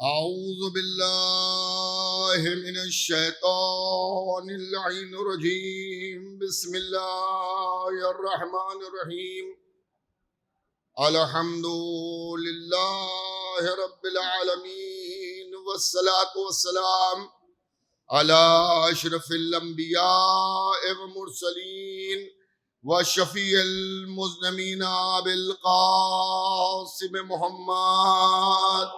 أعوذ بالله من الشيطان اللعين الرجيم بسم الله الرحمن الرحيم الحمد لله رب العالمين والصلاة والسلام على أشرف الأنبياء والمرسلين وشفيع المذنبين بالقاسم محمد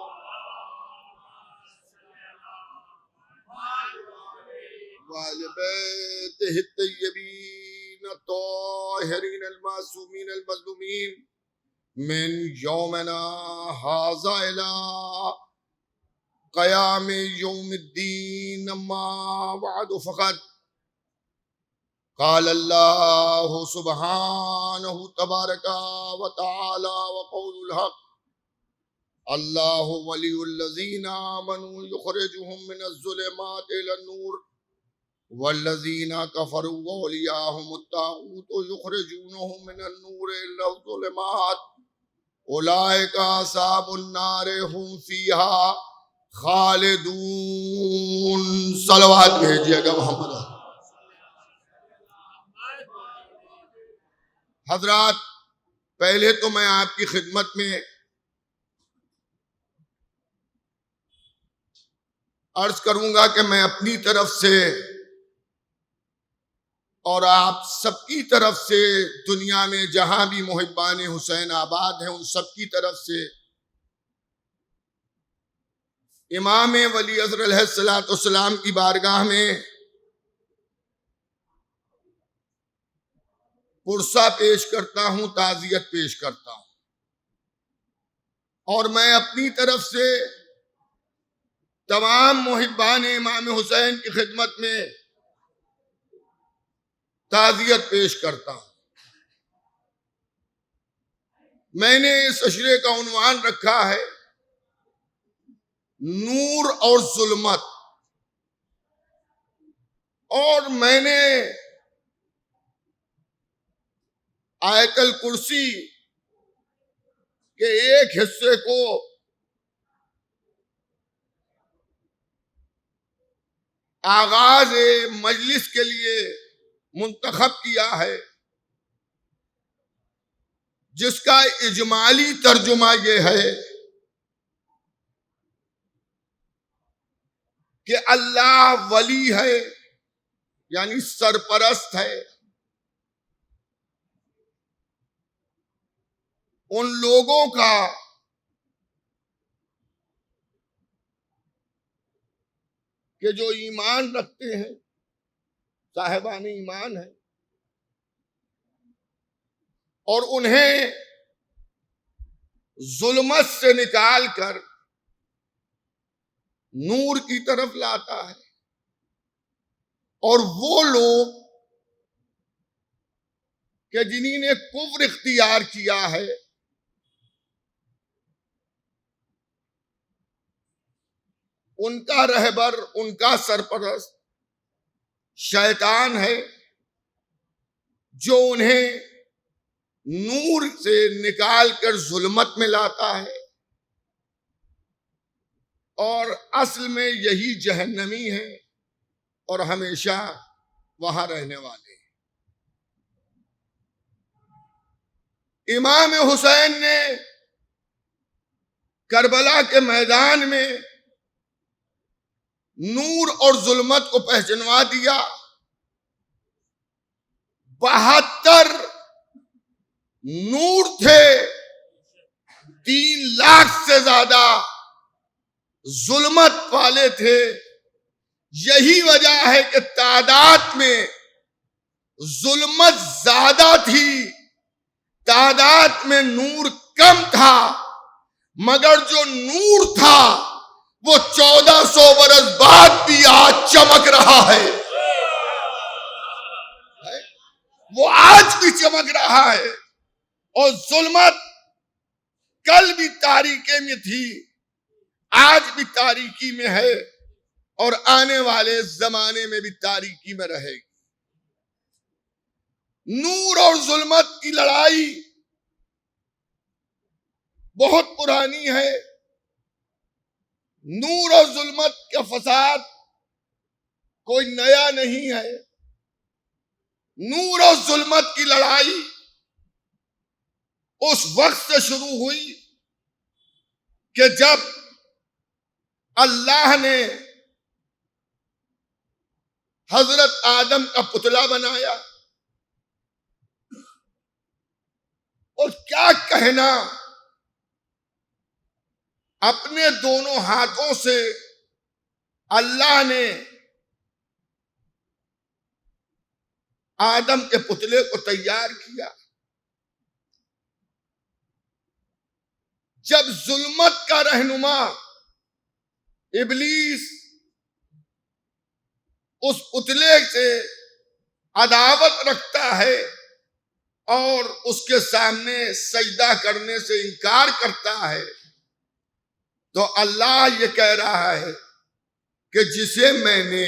وآل بيته الطيبين الطاهرين المعصومين المظلومين من يومنا هذا إلى قيام يوم الدين أما بعد فقد قال الله سبحانه تبارك وتعالى وقول الحق الله ولي الذين آمنوا يخرجهم من الظلمات إلى النور والذين كفروا أولياءهم الطاغوت يخرجونهم من النور إلى الظلمات أولئك أصحاب النار هم فيها خالدون. صلوات بھیجیے گا محمد. حضرات، پہلے تو میں آپ کی خدمت میں عرض کروں گا کہ میں اپنی طرف سے اور آپ سب کی طرف سے دنیا میں جہاں بھی محبان حسین آباد ہیں ان سب کی طرف سے امام ولی عصر علیہ السلام کی بارگاہ میں پرسہ پیش کرتا ہوں، تعزیت پیش کرتا ہوں. اور میں اپنی طرف سے تمام محبان امام حسین کی خدمت میں تعزیت پیش کرتا ہوں. میں نے اس اشرے کا عنوان رکھا ہے نور اور ظلمت، اور میں نے آیت الکرسی کے ایک حصے کو آغاز مجلس کے لیے منتخب کیا ہے، جس کا اجمالی ترجمہ یہ ہے کہ اللہ ولی ہے، یعنی سرپرست ہے ان لوگوں کا کہ جو ایمان رکھتے ہیں، صاحبان ایمان ہیں، اور انہیں ظلمت سے نکال کر نور کی طرف لاتا ہے. اور وہ لوگ کہ جنہیں نے کفر اختیار کیا ہے، ان کا رہبر، ان کا سرپرست شیطان ہے، جو انہیں نور سے نکال کر ظلمت میں لاتا ہے، اور اصل میں یہی جہنمی ہے اور ہمیشہ وہاں رہنے والے ہیں. امام حسین نے کربلا کے میدان میں نور اور ظلمت کو پہچنوا دیا. 72 نور تھے، 3 لاکھ سے زیادہ ظلمت والے تھے. یہی وجہ ہے کہ تعداد میں ظلمت زیادہ تھی، تعداد میں نور کم تھا، مگر جو نور تھا وہ 1400 برس بعد بھی آج چمک رہا ہے. وہ آج بھی چمک رہا ہے. اور ظلمت کل بھی تاریکی میں تھی، آج بھی تاریکی میں ہے، اور آنے والے زمانے میں بھی تاریکی میں رہے گی. نور اور ظلمت کی لڑائی بہت پرانی ہے. نور اور ظلمت کا فساد کوئی نیا نہیں ہے. نور اور ظلمت کی لڑائی اس وقت سے شروع ہوئی کہ جب اللہ نے حضرت آدم کا پتلا بنایا. اور کیا کہنا، اپنے دونوں ہاتھوں سے اللہ نے آدم کے پتلے کو تیار کیا. جب ظلمت کا رہنما ابلیس اس پتلے سے عداوت رکھتا ہے اور اس کے سامنے سجدہ کرنے سے انکار کرتا ہے، تو اللہ یہ کہہ رہا ہے کہ جسے میں نے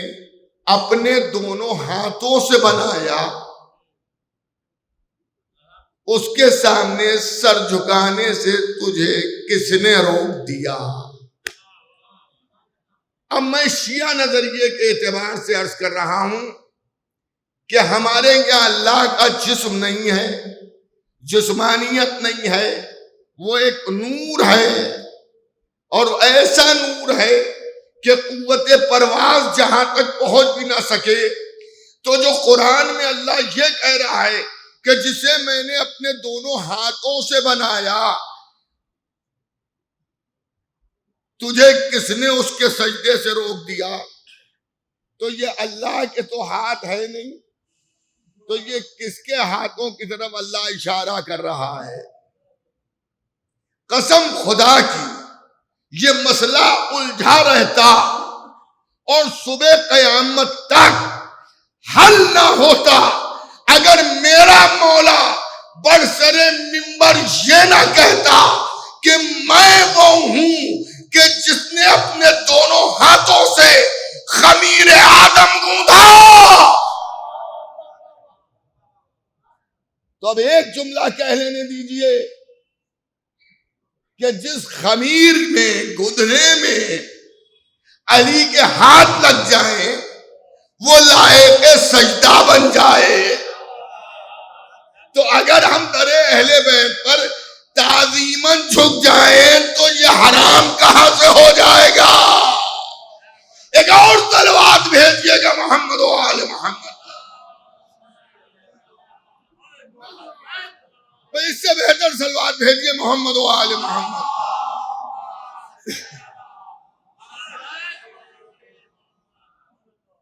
اپنے دونوں ہاتھوں سے بنایا اس کے سامنے سر جھکانے سے تجھے کس نے روک دیا؟ اب میں شیعہ نظریے کے اعتبار سے عرض کر رہا ہوں کہ ہمارے یہاں اللہ کا جسم نہیں ہے، جسمانیت نہیں ہے، وہ ایک نور ہے، اور ایسا نور ہے کہ قوت پرواز جہاں تک پہنچ بھی نہ سکے. تو جو قرآن میں اللہ یہ کہہ رہا ہے کہ جسے میں نے اپنے دونوں ہاتھوں سے بنایا، تجھے کس نے اس کے سجدے سے روک دیا؟ تو یہ اللہ کے تو ہاتھ ہے نہیں، تو یہ کس کے ہاتھوں کی طرف اللہ اشارہ کر رہا ہے؟ قسم خدا کی یہ مسئلہ الجھا رہتا اور صبح قیامت تک حل نہ ہوتا اگر میرا مولا برسر منبر یہ نہ کہتا کہ میں وہ ہوں کہ جس نے اپنے دونوں ہاتھوں سے خمیر آدم گوندھا. تو اب ایک جملہ کہہ لینے دیجئے کہ جس خمیر میں گدھنے میں علی کے ہاتھ لگ جائیں وہ لائق سجدہ بن جائے. تو اگر ہم در اہل بیت پر تعظیماً جھک جائیں تو یہ حرام کہاں سے ہو جائے گا؟ ایک اور صلوات بھیجیے گا محمد و آل محمد. اس سے بہتر صلوات بھیجیے محمد و آل محمد.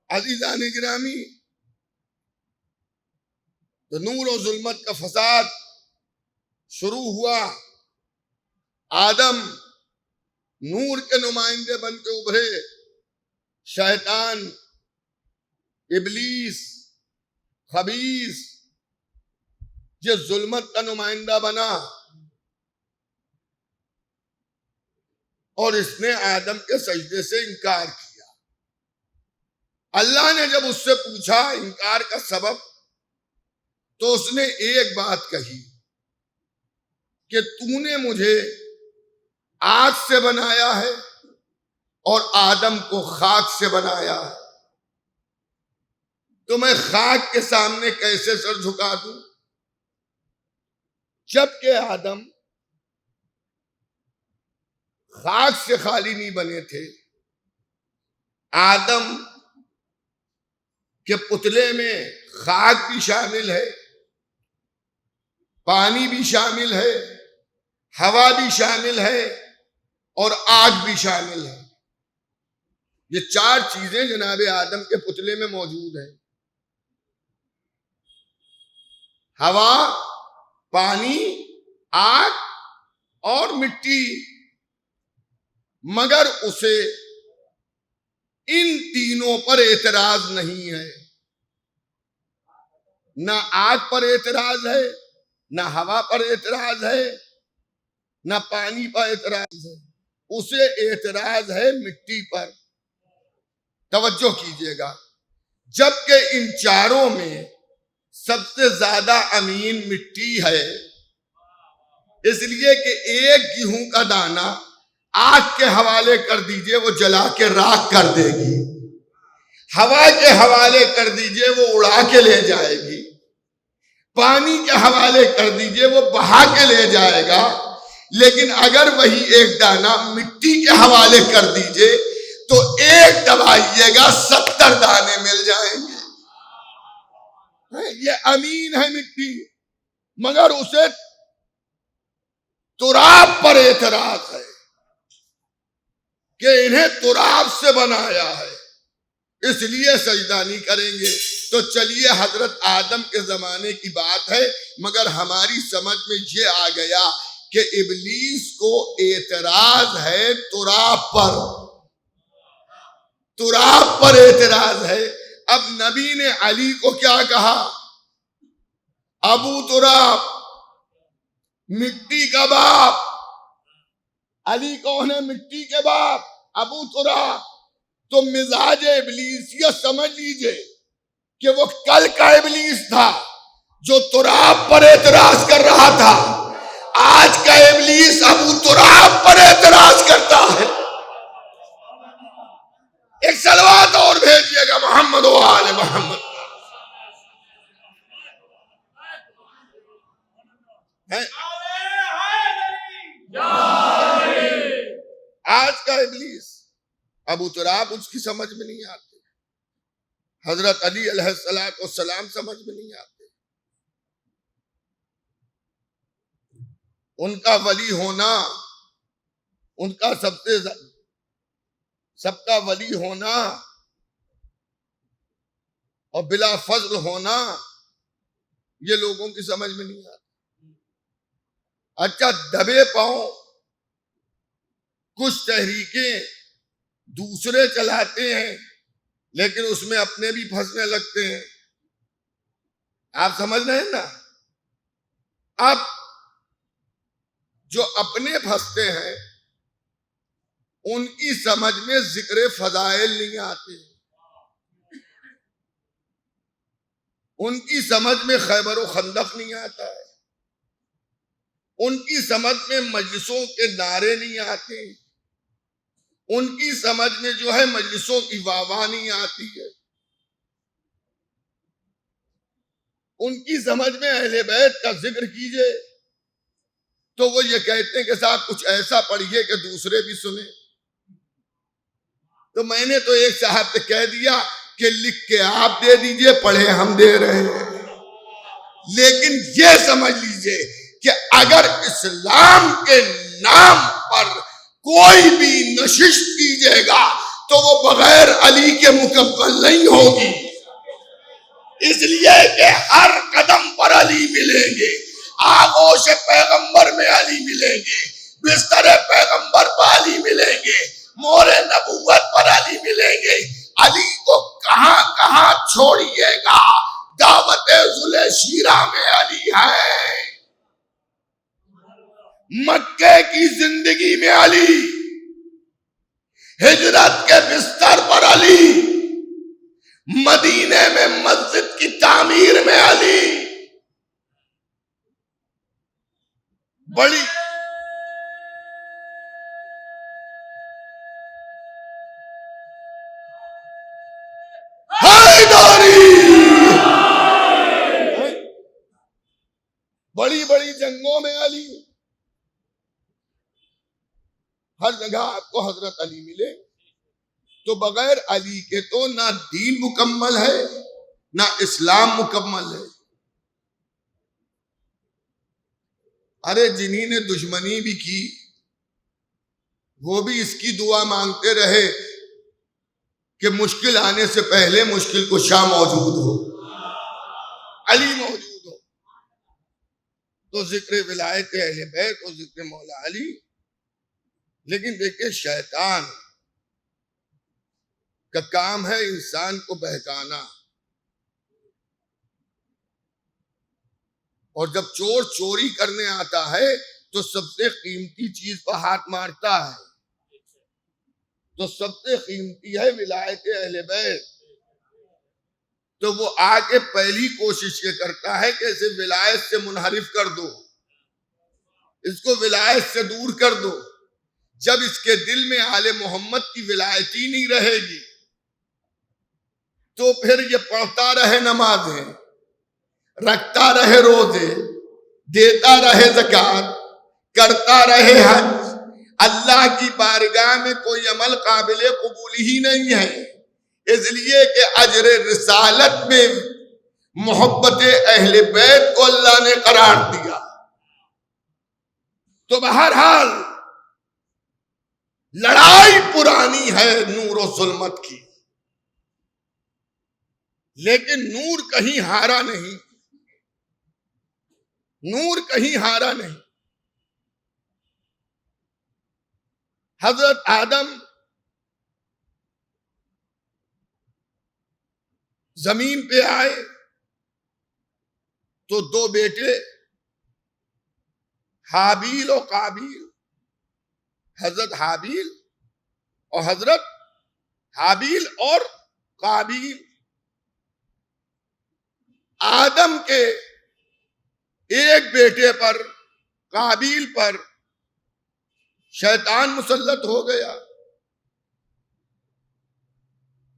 عزیزان گرامی، تو نور و ظلمت کا فساد شروع ہوا. آدم نور کے نمائندے بن کے ابھرے، شیطان ابلیس خبیث یہ ظلمت کا نمائندہ بنا، اور اس نے آدم کے سجدے سے انکار کیا. اللہ نے جب اس سے پوچھا انکار کا سبب، تو اس نے ایک بات کہی کہ تو نے مجھے آگ سے بنایا ہے اور آدم کو خاک سے بنایا ہے، تو میں خاک کے سامنے کیسے سر جھکا دوں؟ جبکہ آدم خاک سے خالی نہیں بنے تھے. آدم کے پتلے میں خاک بھی شامل ہے، پانی بھی شامل ہے، ہوا بھی شامل ہے، اور آگ بھی شامل ہے. یہ چار چیزیں جناب آدم کے پتلے میں موجود ہیں: ہوا، پانی، آگ اور مٹی. مگر اسے ان تینوں پر اعتراض نہیں ہے. نہ آگ پر اعتراض ہے، نہ ہوا پر اعتراض ہے، نہ پانی پر اعتراض ہے. اسے اعتراض ہے مٹی پر. توجہ کیجئے گا، جبکہ ان چاروں میں سب سے زیادہ امین مٹی ہے، اس لیے کہ ایک گیہوں کا دانہ آگ کے حوالے کر دیجئے وہ جلا کے راکھ کر دے گی، ہوا کے حوالے کر دیجئے وہ اڑا کے لے جائے گی، پانی کے حوالے کر دیجئے وہ بہا کے لے جائے گا، لیکن اگر وہی ایک دانہ مٹی کے حوالے کر دیجئے تو ایک دبائیے گا 70 دانے مل جائیں گے۔ یہ امین ہے مٹی، مگر اسے تراب پر اعتراض ہے کہ انہیں تراب سے بنایا ہے، اس لیے سجدہ نہیں کریں گے۔ تو چلیے حضرت آدم کے زمانے کی بات ہے، مگر ہماری سمجھ میں یہ آ گیا کہ ابلیس کو اعتراض ہے تراب پر اعتراض ہے۔ اب نبی نے علی کو کیا کہا؟ ابو تراب، مٹی کا باپ۔ علی کون ہے؟ مٹی کے باپ، ابو تراب۔ تو مزاج ابلیسیت سمجھ لیجئے کہ وہ کل کا ابلیس تھا جو تراب پر اعتراض کر رہا تھا، آج کا ابلیس ابو تراب پر اعتراض کرتا ہے۔ ایک صلوات اور بھیجیے گا محمد و آل محمد۔ آج کا ابلیس ابو تراب اس کی سمجھ میں نہیں آتے، حضرت علی علیہ السلام سمجھ میں نہیں آتے۔ ان کا ولی ہونا، ان کا سب کا ولی ہونا اور بلا فضل ہونا یہ لوگوں کی سمجھ میں نہیں آتا۔ اچھا، دبے پاؤں کچھ تحریکیں دوسرے چلاتے ہیں لیکن اس میں اپنے بھی پھنسنے لگتے ہیں، آپ سمجھ رہے ہیں نا؟ اب جو اپنے پھنستے ہیں ان کی سمجھ میں ذکر فضائل نہیں آتے، ان کی سمجھ میں خیبر و خندق نہیں آتا ہے، ان کی سمجھ میں مجلسوں کے نعرے نہیں آتے، ان کی سمجھ میں جو ہے مجلسوں کی واہ نہیں آتی ہے، ان کی سمجھ میں اہل بیت کا ذکر کیجئے تو وہ یہ کہتے ہیں کہ صاحب کچھ ایسا پڑھیے کہ دوسرے بھی سنیں۔ تو میں نے تو ایک صاحب سے کہہ دیا کہ لکھ کے آپ دے دیجئے، پڑھے ہم دے رہے ہیں، لیکن یہ سمجھ لیجئے کہ اگر اسلام کے نام پر کوئی بھی نشست کیجئے گا تو وہ بغیر علی کے مکمل نہیں ہوگی، اس لیے کہ ہر قدم پر علی ملیں گے، آغوش پیغمبر میں علی ملیں گے، بستر پیغمبر پر علی ملیں گے، مور نبوت پر علی ملیں گے۔ علی کو کہاں کہاں چھوڑیے گا، دعوت ذوالِ شیرہ میں علی ہے، مکے کی زندگی میں علی، ہجرت کے بستر پر علی، مدینے میں مسجد کی تعمیر میں علی، بڑی بڑی بڑی جنگوں میں علی، ہر جگہ آپ کو حضرت علی ملے۔ تو بغیر علی کے تو نہ دین مکمل ہے نہ اسلام مکمل ہے۔ ارے جنہی نے دشمنی بھی کی وہ بھی اس کی دعا مانگتے رہے کہ مشکل آنے سے پہلے مشکل کشا موجود ہو، علی موجود ہو۔ تو ذکر ولایت اہل بیت اور ذکر مولا علی، لیکن دیکھیں شیطان کا کام ہے انسان کو بہکانا، اور جب چور چوری کرنے آتا ہے تو سب سے قیمتی چیز پر ہاتھ مارتا ہے، تو سب سے قیمتی ہے ولایت اہل بیت۔ تو وہ آگے پہلی کوشش یہ کرتا ہے کہ اسے ولایت سے منحرف کر دو، اس کو ولایت سے دور کر دو، جب اس کے دل میں آل محمد کی ولایت ہی نہیں رہے گی تو پھر یہ پڑھتا رہے نمازیں، رکھتا رہے روزے، دیتا رہے زکات، کرتا رہے حج، اللہ کی بارگاہ میں کوئی عمل قابل قبول ہی نہیں ہے، اس لیے کہ اجر رسالت میں محبت اہل بیت کو اللہ نے قرار دیا۔ تو بہرحال لڑائی پرانی ہے نور و ظلمت کی، لیکن نور کہیں ہارا نہیں، نور کہیں ہارا نہیں۔ حضرت آدم زمین پہ آئے تو دو بیٹے حابیل و قابیل، حضرت حابیل اور حضرت حابیل اور قابیل، آدم کے ایک بیٹے پر قابیل پر شیطان مسلط ہو گیا،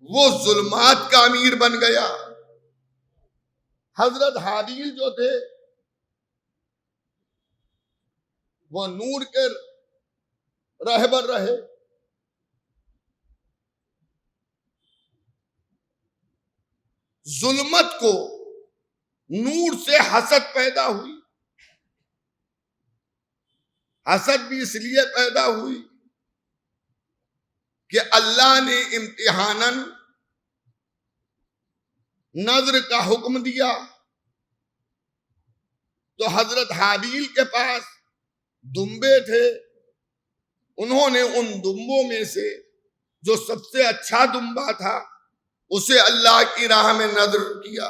وہ ظلمات کا امیر بن گیا۔ حضرت حابیل جو تھے وہ نور کے رہبر رہے، ظلمت کو نور سے حسد پیدا ہوئی، حسد بھی اس لیے پیدا ہوئی کہ اللہ نے امتحاناً نذر کا حکم دیا، تو حضرت حابیل کے پاس دمبے تھے، انہوں نے ان دمبوں میں سے جو سب سے اچھا دمبا تھا اسے اللہ کی راہ میں نذر کیا۔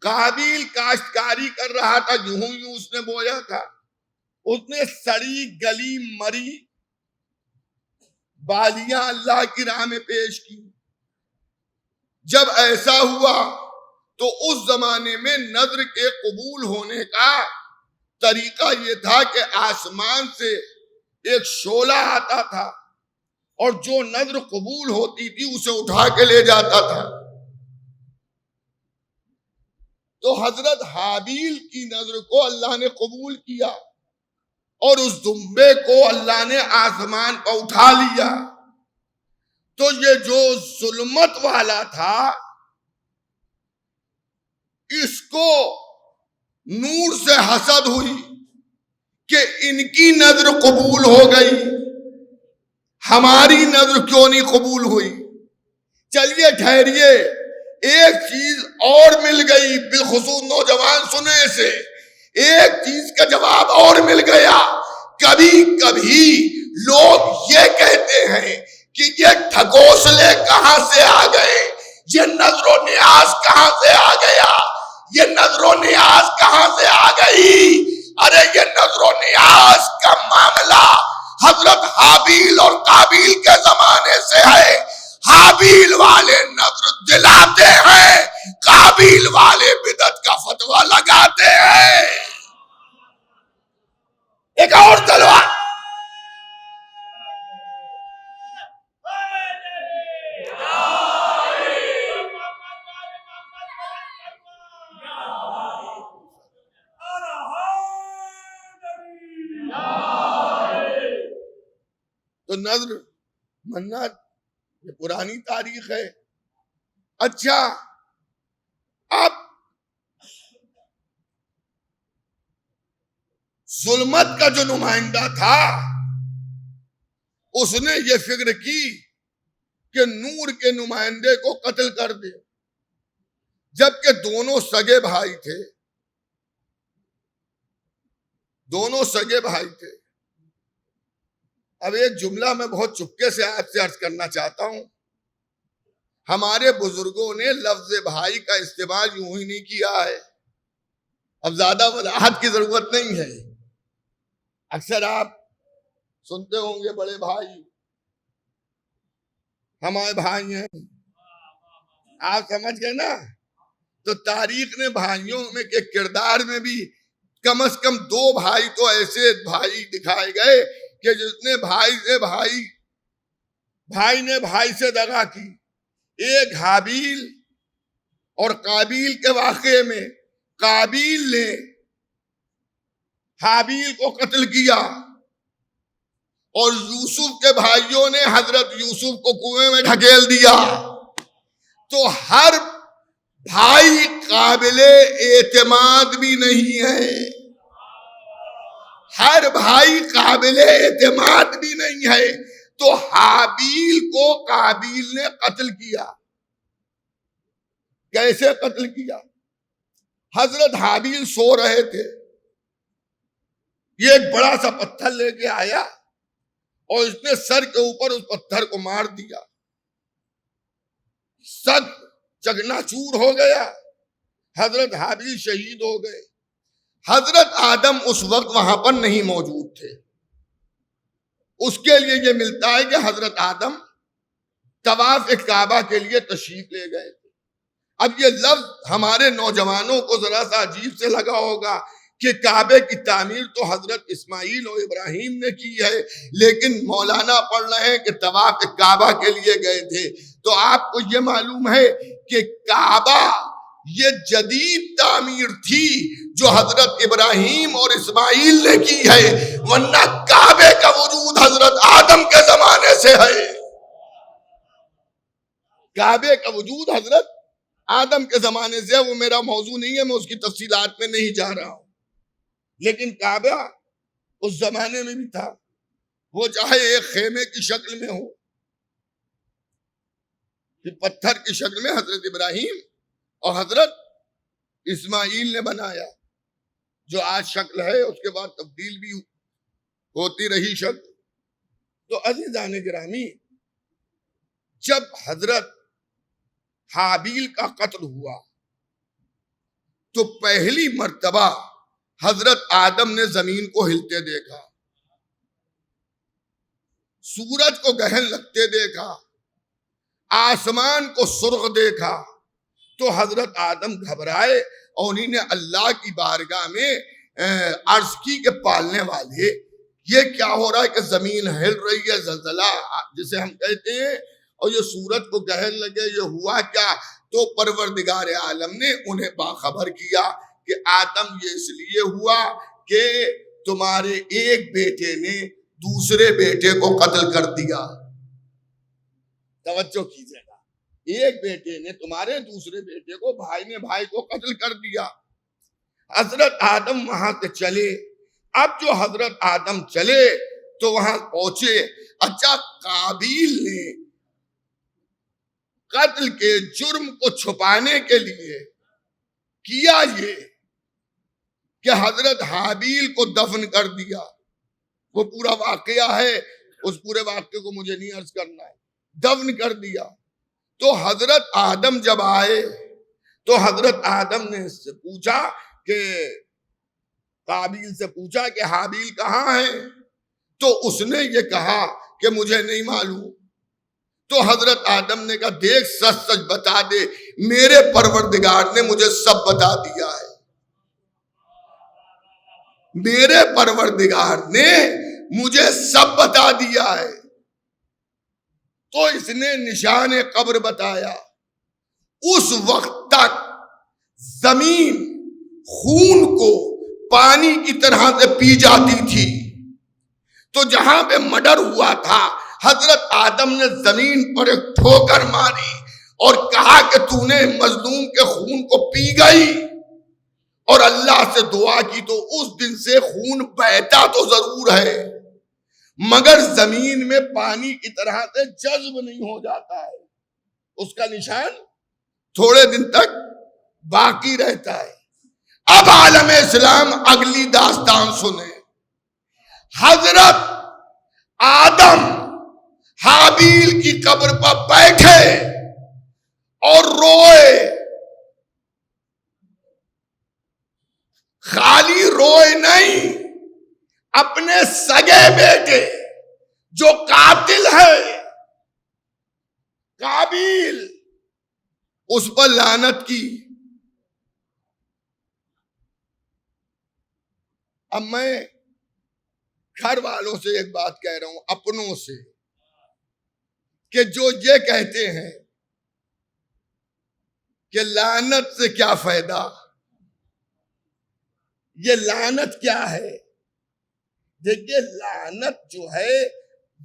قابیل کاشتکاری کر رہا تھا، یوں اس نے بویا تھا، اس نے سڑی گلی مری بالیاں اللہ کی راہ میں پیش کی۔ جب ایسا ہوا تو اس زمانے میں نذر کے قبول ہونے کا طریقہ یہ تھا کہ آسمان سے ایک شعلہ آتا تھا اور جو نذر قبول ہوتی تھی اسے اٹھا کے لے جاتا تھا۔ تو حضرت حابیل کی نذر کو اللہ نے قبول کیا اور اس دمبے کو اللہ نے آسمان پر اٹھا لیا۔ تو یہ جو ظلمت والا تھا اس کو نور سے حسد ہوئی کہ ان کی نذر قبول ہو گئی، ہماری نذر کیوں نہیں قبول ہوئی؟ چلیے ٹھہریے، ایک چیز اور مل گئی، بالخصوص نوجوان سنے سے ایک چیز کا جواب اور مل گیا۔ کبھی کبھی لوگ یہ کہتے ہیں کہ یہ ٹھگوسلے کہاں سے آ گئے، یہ نظر و نیاز کہاں سے آ گیا، یہ نظر و نیاز کہاں سے آ گئی؟ ارے یہ نظر و نیاز کا معاملہ حضرت حابیل اور قابیل کے زمانے سے ہے۔ حابیل والے نظر دلاتے ہیں، قابیل والے بدعت کا فتویٰ لگاتے ہیں۔ ایک اور تلوار تو نظر منت یہ پرانی تاریخ ہے۔ اچھا، اب ظلمت کا جو نمائندہ تھا اس نے یہ فکر کی کہ نور کے نمائندے کو قتل کر دے، جبکہ دونوں سگے بھائی تھے، دونوں سگے بھائی تھے۔ اب ایک جملہ میں بہت چپکے سے آپ سے عرض کرنا چاہتا ہوں، ہمارے بزرگوں نے لفظ بھائی کا استعمال یوں ہی نہیں کیا ہے، اب زیادہ وضاحت کی ضرورت نہیں ہے۔ اکثر آپ سنتے ہوں گے بڑے بھائی ہمارے بھائی ہیں، آپ سمجھ گئے نا؟ تو تاریخ نے بھائیوں میں کے کردار میں بھی کم از کم دو بھائی تو ایسے بھائی دکھائے گئے کہ جس نے بھائی نے بھائی سے دغا کی. ایک حابیل اور قابیل کے واقعے میں قابیل نے حابیل کو قتل کیا اور یوسف کے بھائیوں نے حضرت یوسف کو کنویں میں ڈھکیل دیا. تو ہر بھائی قابل اعتماد بھی نہیں ہے. ہر بھائی قابل اعتماد بھی نہیں ہے. تو حابیل کو قابیل نے قتل کیا. کیسے قتل کیا؟ حضرت حابیل سو رہے تھے. یہ ایک بڑا سا پتھر لے کے آیا اور اس نے سر کے اوپر اس پتھر کو مار دیا. سر چکنا چور ہو گیا. حضرت حابیل شہید ہو گئے. حضرت آدم اس وقت وہاں پر نہیں موجود تھے. اس کے لیے یہ ملتا ہے کہ حضرت آدم طواف کعبہ کے لیے تشریف لے گئے تھے. اب یہ لفظ ہمارے نوجوانوں کو ذرا سا عجیب سے لگا ہوگا کہ کعبے کی تعمیر تو حضرت اسماعیل اور ابراہیم نے کی ہے، لیکن مولانا پڑھ رہے ہیں کہ طواف کعبہ کے لیے گئے تھے. تو آپ کو یہ معلوم ہے کہ کعبہ یہ جدید تعمیر تھی جو حضرت ابراہیم اور اسماعیل نے کی ہے، ورنہ کعبے کا وجود حضرت آدم کے زمانے سے ہے. کعبے کا وجود حضرت آدم کے زمانے سے. وہ میرا موضوع نہیں ہے، میں اس کی تفصیلات میں نہیں جا رہا ہوں. لیکن کعبہ اس زمانے میں بھی تھا. وہ چاہے ایک خیمے کی شکل میں ہو، کہ پتھر کی شکل میں حضرت ابراہیم اور حضرت اسماعیل نے بنایا، جو آج شکل ہے اس کے بعد تبدیل بھی ہوتی رہی شکل. تو عزیزان گرامی، جب حضرت حابیل کا قتل ہوا تو پہلی مرتبہ حضرت آدم نے زمین کو ہلتے دیکھا، سورج کو گہن لگتے دیکھا، آسمان کو سرخ دیکھا. تو حضرت آدم گھبرائے اور انہیں نے اللہ کی بارگاہ میں عرض کی کہ پالنے والے، یہ کیا ہو رہا ہے کہ زمین ہل رہی ہے، زلزلہ جسے ہم کہتے ہیں، اور یہ سورج کو گہن لگے، یہ ہوا کیا؟ تو پروردگار عالم نے انہیں باخبر کیا کہ آدم یہ اس لیے ہوا کہ تمہارے ایک بیٹے نے دوسرے بیٹے کو قتل کر دیا. توجہ کیجیے گا، ایک بیٹے نے تمہارے دوسرے بیٹے کو، بھائی نے بھائی کو قتل کر دیا. حضرت آدم وہاں سے چلے. اب جو حضرت آدم چلے تو وہاں پہنچے. اچھا، قابیل نے قتل کے جرم کو چھپانے کے لیے کیا یہ کہ حضرت حابیل کو دفن کر دیا. وہ پورا واقعہ ہے، اس پورے واقعے کو مجھے نہیں عرض کرنا ہے. دفن کر دیا. تو حضرت آدم جب آئے تو حضرت آدم نے اس سے پوچھا کہ قابیل سے پوچھا کہ حابیل کہاں ہے؟ تو اس نے یہ کہا کہ مجھے نہیں معلوم. تو حضرت آدم نے کہا دیکھ، سچ سچ بتا دے، میرے پروردگار نے مجھے سب بتا دیا ہے. میرے پروردگار نے مجھے سب بتا دیا ہے. تو اس نے نشان قبر بتایا. اس وقت تک زمین خون کو پانی کی طرح سے پی جاتی تھی. تو جہاں پہ مرڈر ہوا تھا، حضرت آدم نے زمین پر ایک ٹھوکر ماری اور کہا کہ تو نے مظلوم کے خون کو پی گئی، اور اللہ سے دعا کی. تو اس دن سے خون بہتا تو ضرور ہے مگر زمین میں پانی کی طرح سے جذب نہیں ہو جاتا ہے. اس کا نشان تھوڑے دن تک باقی رہتا ہے. اب عالم اسلام اگلی داستان سنیں. حضرت آدم حابیل کی قبر پر بیٹھے اور روئے. خالی روئے نہیں، اپنے سگے بیٹے جو قاتل ہے قابیل، اس پر لعنت کی. اب میں گھر والوں سے ایک بات کہہ رہا ہوں، اپنوں سے، کہ جو یہ کہتے ہیں کہ لعنت سے کیا فائدہ، یہ لعنت کیا ہے؟ دیکھیے لعنت جو ہے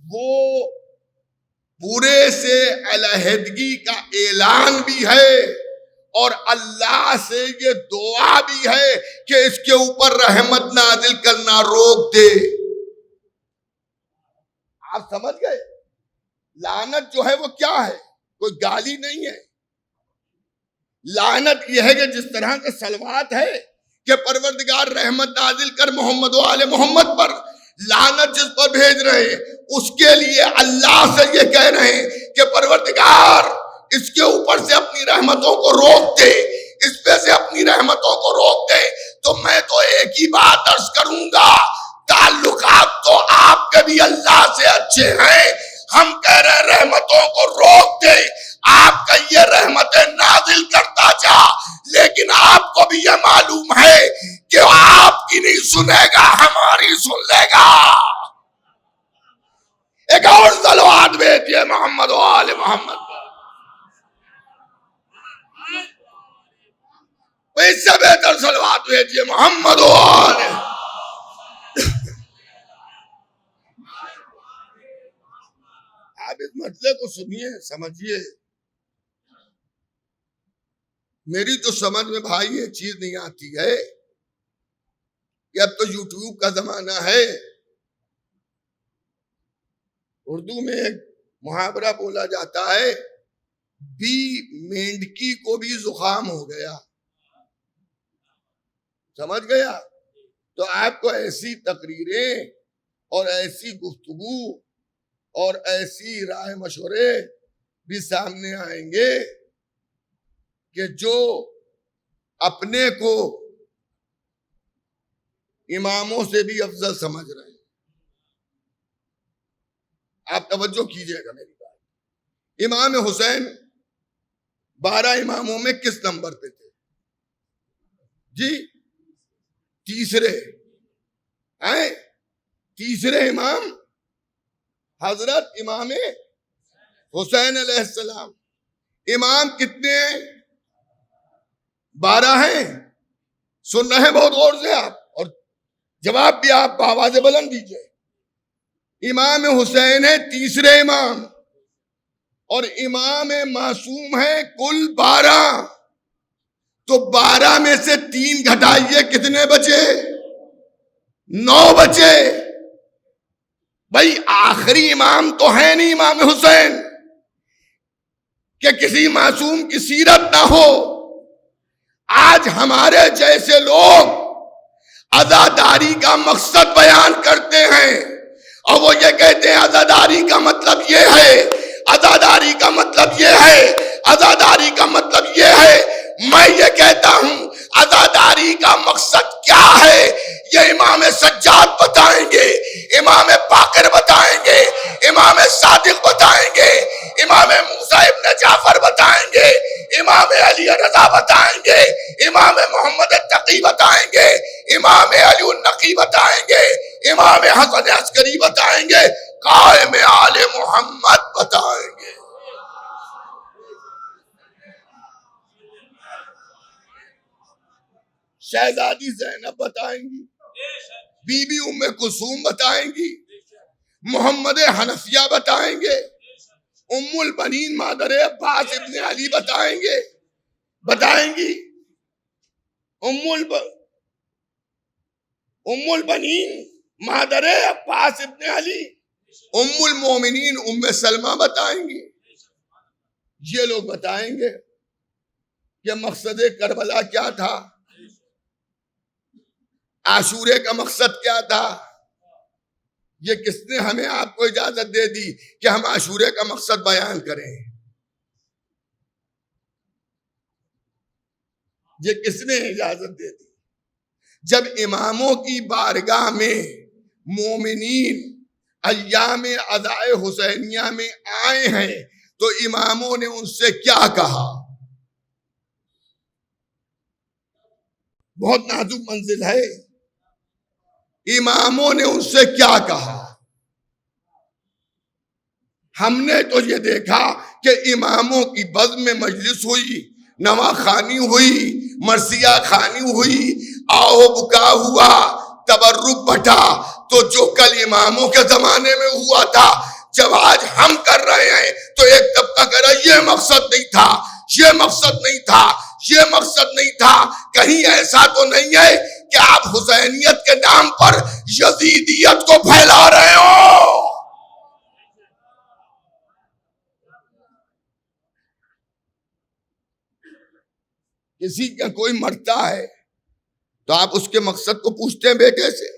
وہ پورے سے علیحدگی کا اعلان بھی ہے، اور اللہ سے یہ دعا بھی ہے کہ اس کے اوپر رحمت نازل کرنا روک دے۔ آپ سمجھ گئے؟ لعنت جو ہے وہ کیا ہے؟ کوئی گالی نہیں ہے۔ لعنت یہ ہے کہ جس طرح کا صلوات ہے کہ پروردگار رحمت نازل کر محمد و آل محمد پر، لعنت جس پر بھیج رہے ہیں اس کے لیے اللہ سے یہ کہہ رہے ہیں کہ پروردگار اس کے اوپر سے اپنی رحمتوں کو روک دے، اس پہ سے اپنی رحمتوں کو روک دے۔ تو میں تو ایک ہی بات عرض کروں گا، تعلقات تو آپ کے بھی اللہ سے اچھے ہیں، ہم کہہ رہے ہیں رحمتوں کو روک دے۔ آپ کا یہ رحمتیں نازل کرتا جا، لیکن آپ کو بھی یہ معلوم ہے کہ آپ کی نہیں سنے گا، ہماری سن لے گا۔ ایک اور صلوات بھیجیے محمد و آل محمد، اس سے بہتر صلوات بھیجیے محمد و آل۔ آپ اس مسئلے کو سنیے، سمجھیے۔ میری تو سمجھ میں بھائی یہ چیز نہیں آتی ہے کہ اب تو یوٹیوب کا زمانہ ہے۔ اردو میں ایک محاورہ بولا جاتا ہے، بی مینڈکی کو بھی زکام ہو گیا۔ سمجھ گیا؟ تو آپ کو ایسی تقریریں اور ایسی گفتگو اور ایسی رائے مشورے بھی سامنے آئیں گے کہ جو اپنے کو اماموں سے بھی افضل سمجھ رہے ہیں۔ آپ توجہ کیجئے گا میری بات۔ امام حسین 12 اماموں میں کس نمبر پہ تھے؟ جی تیسرے۔ تیسرے امام حضرت امام حسین علیہ السلام۔ امام کتنے ہیں؟ 12 ہیں۔ سن رہے ہیں بہت غور سے آپ، اور جواب بھی آپ آواز بلند دیجئے۔ امام حسین ہے تیسرے امام، اور امام معصوم ہے کل 12۔ تو 12 میں سے 3 گھٹائیے، کتنے بچے؟ 9 بچے۔ بھائی آخری امام تو ہے نہیں امام حسین کہ کسی معصوم کی سیرت نہ ہو۔ آج ہمارے جیسے لوگ عزاداری کا مقصد بیان کرتے ہیں، اور وہ یہ کہتے ہیں عزاداری کا مطلب یہ ہے، عزاداری کا مطلب یہ ہے، عزاداری کا مطلب یہ ہے۔ میں یہ کہتا ہوں عزاداری کا مقصد کیا ہے یہ امام سجاد بتائیں گے، امام باقر بتائیں گے، امام صادق بتائیں گے، امام موسیٰ ابن جعفر بتائیں گے، امام علی رضا بتائیں گے، امام محمد التقی بتائیں گے، امام علی النقی بتائیں گے، امام حسن عسکری بتائیں گے، قائم آل محمد بتائیں گے۔ شہزادی زینب بتائیں گی، بی بی ام کلثوم بتائیں گی، محمد حنفیہ بتائیں گے، ام البنین مادر عباس ابن علی بتائیں گے، بتائیں گی، ام البنین مادر عباس ابن علی، ام المومنین ام سلمہ بتائیں گی۔ یہ لوگ بتائیں گے کہ مقصد کربلا کیا تھا، عاشورے کا مقصد کیا تھا۔ یہ کس نے ہمیں آپ کو اجازت دے دی کہ ہم عاشورے کا مقصد بیان کریں؟ یہ کس نے اجازت دے دی؟ جب اماموں کی بارگاہ میں مومنین ایام عزائے حسینیہ میں آئے ہیں تو اماموں نے ان سے کیا کہا؟ بہت نازک منزل ہے، اماموں نے ان سے کیا کہا؟ ہم نے تو یہ دیکھا کہ اماموں کی بزم میں مجلس ہوئی، نواخوانی ہوئی، مرثیہ خوانی ہوئی، آہو بکا ہوا، تبرک بٹا، تو جو کل اماموں کے زمانے میں ہوا تھا جب آج ہم کر رہے ہیں تو ایک طبقہ کہہ رہا ہے یہ مقصد نہیں تھا، یہ مقصد نہیں تھا، یہ مقصد نہیں تھا۔ کہیں ایسا تو نہیں ہے کہ آپ حسینیت کے نام پر یزیدیت کو پھیلا رہے ہو؟ کسی کا کوئی مرتا ہے تو آپ اس کے مقصد کو پوچھتے ہیں بیٹے سے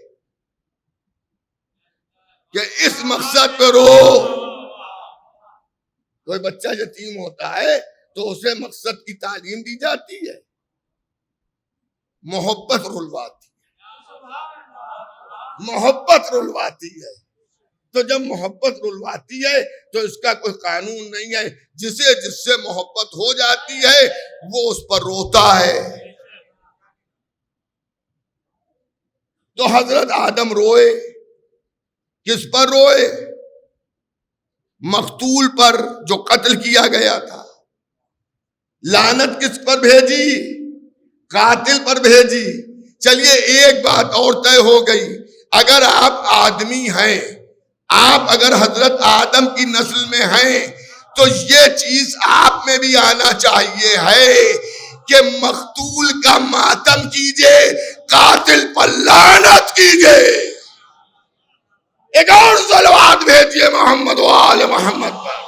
کہ اس مقصد پہ رو۔ کوئی بچہ یتیم ہوتا ہے تو اسے مقصد کی تعلیم دی جاتی ہے، محبت رلواتی ہے، محبت رلواتی ہے۔ تو جب محبت رلواتی ہے تو اس کا کوئی قانون نہیں ہے، جس سے محبت ہو جاتی ہے وہ اس پر روتا ہے۔ تو حضرت آدم روئے، کس پر روئے؟ مقتول پر جو قتل کیا گیا تھا۔ لعنت کس پر بھیجی؟ قاتل پر بھیجی۔ چلیے ایک بات اور طے ہو گئی، اگر آپ آدمی ہیں، آپ اگر حضرت آدم کی نسل میں ہیں تو یہ چیز آپ میں بھی آنا چاہیے ہے کہ مقتول کا ماتم کیجئے، قاتل پر لعنت کیجئے۔ ایک اور صلوات بھیجئے محمد و آل محمد پر۔